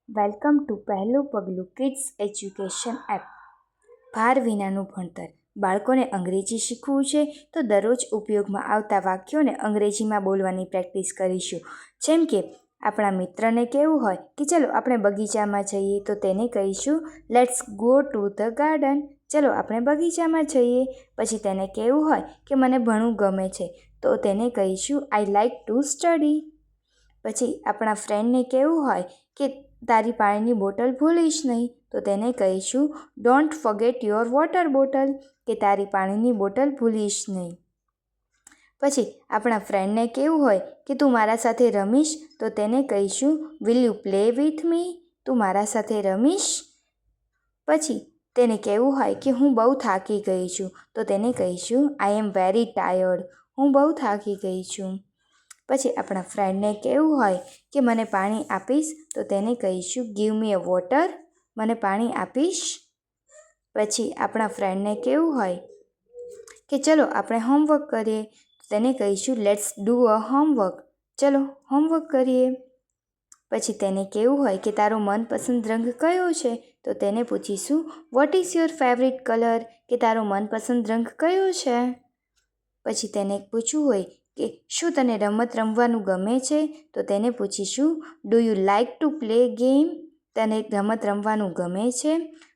Welcome to પહેલું પગલું kids education app. ભાર વિનાનું ભણતર. બાળકોને અંગ્રેજી શીખવું છે તો દરરોજ ઉપયોગમાં આવતા વાક્યોને અંગ્રેજીમાં બોલવાની પ્રેક્ટિસ કરીશું. જેમ કે આપણા મિત્રને કહેવું હોય કે ચલો આપણે બગીચામાં જઈએ તો તેને કહીશું let's go to the garden. ચલો આપણે બગીચામાં જઈએ. પછી તેને કહેવું હોય કે મને ભણવું ગમે છે તો તેને કહીશું આઈ લાઇક ટુ સ્ટડી. પછી આપણા ફ્રેન્ડને કહેવું હોય કે તારી પાણીની બોટલ ભૂલીશ નહીં તો તેને કહીશું don't forget your water bottle, કે તારી પાણીની બોટલ ભૂલીશ નહીં. પછી આપણા ફ્રેન્ડને કહેવું હોય કે તું મારા સાથે રમીશ તો તેને કહીશું will you play with me, તું મારા સાથે રમીશ. પછી તેને કહેવું હોય કે હું બહુ થાકી ગઈ છું તો તેને કહીશું આઈ એમ વેરી ટાયર્ડ, હું બહુ થાકી ગઈ છું. પછી આપણા ફ્રેન્ડને કહેવું હોય કે મને પાણી આપીશ તો તેને કહીશું ગીવ મી અ વોટર, મને પાણી આપીશ. પછી આપણા ફ્રેન્ડને કહેવું હોય કે ચલો આપણે હોમવર્ક કરીએ તો તેને કહીશું લેટ્સ ડુ અ હોમવર્ક, ચલો હોમવર્ક કરીએ. પછી તેને કહેવું હોય કે તારો મનપસંદ રંગ કયો છે તો તેને પૂછીશું what is your favourite colour, કે તારો મનપસંદ રંગ કયો છે. પછી તેને પૂછવું હોય કે શું તને રમત રમવાનું ગમે છે તો તેને પૂછીશું do you like to play game, તને રમત રમવાનું ગમે છે.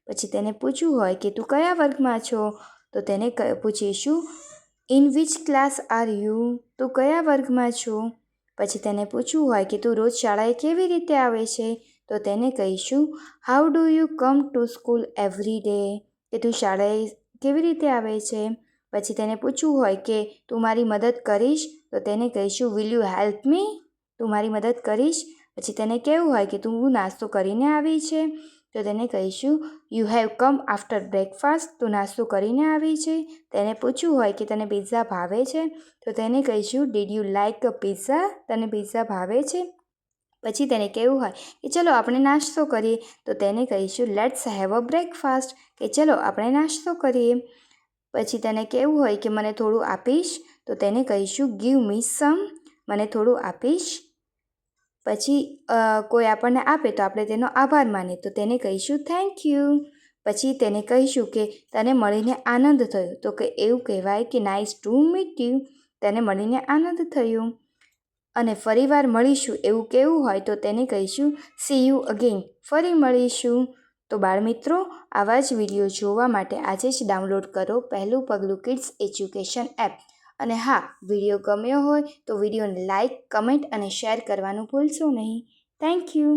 પછી તેને પૂછવું હોય કે તું કયા વર્ગમાં છો તો તેને પૂછીશું in which class are you, તું કયા વર્ગમાં છો. પછી તેને પૂછવું હોય કે તું રોજ શાળાએ કેવી રીતે આવે છે તો તેને કહીશું how do you come to school every day, કે તું શાળાએ કેવી રીતે આવે છે. પછી તેને પૂછવું હોય કે તું મારી મદદ કરીશ તો તેને કહીશું વિલ યુ હેલ્પ મી, તું મારી મદદ કરીશ. પછી તેને કહેવું હોય કે તું નાસ્તો કરીને આવી છે તો તેને કહીશું you have come after breakfast, તું નાસ્તો કરીને આવી છે. તેને પૂછવું હોય કે તને પિઝા ભાવે છે તો તેને કહીશું did you like a pizza, તને પિઝા ભાવે છે. પછી તેને કહેવું હોય કે ચલો આપણે નાસ્તો કરીએ તો તેને કહીશું લેટ્સ હેવ અ બ્રેકફાસ્ટ, કે ચલો આપણે નાસ્તો કરીએ. પછી તેને કહેવું હોય કે મને થોડું આપીશ તો તેને કહીશું ગીવ મી સમ, મને થોડું આપીશ. પછી કોઈ આપણને આપે તો આપણે તેનો આભાર માનીએ તો તેને કહીશું થેન્ક યુ. પછી તેને કહીશું કે તને મળીને આનંદ થયો તો કે એવું કહેવાય કે નાઇસ ટુ મીટ યુ, તને મળીને આનંદ થયો. અને ફરીવાર મળીશું એવું કહેવું હોય તો તેને કહીશું સી યુ અગેન, ફરી મળીશું. તો બાળમિત્રો, આવા જ વિડીયો જોવા માટે આજે જ ડાઉનલોડ કરો પહેલું પગલું કિડ્સ એજ્યુકેશન એપ. અને હા, વિડીયો ગમ્યો હોય તો વિડીયોને લાઇક, કમેન્ટ અને શેર કરવાનું ભૂલશો નહીં. Thank you.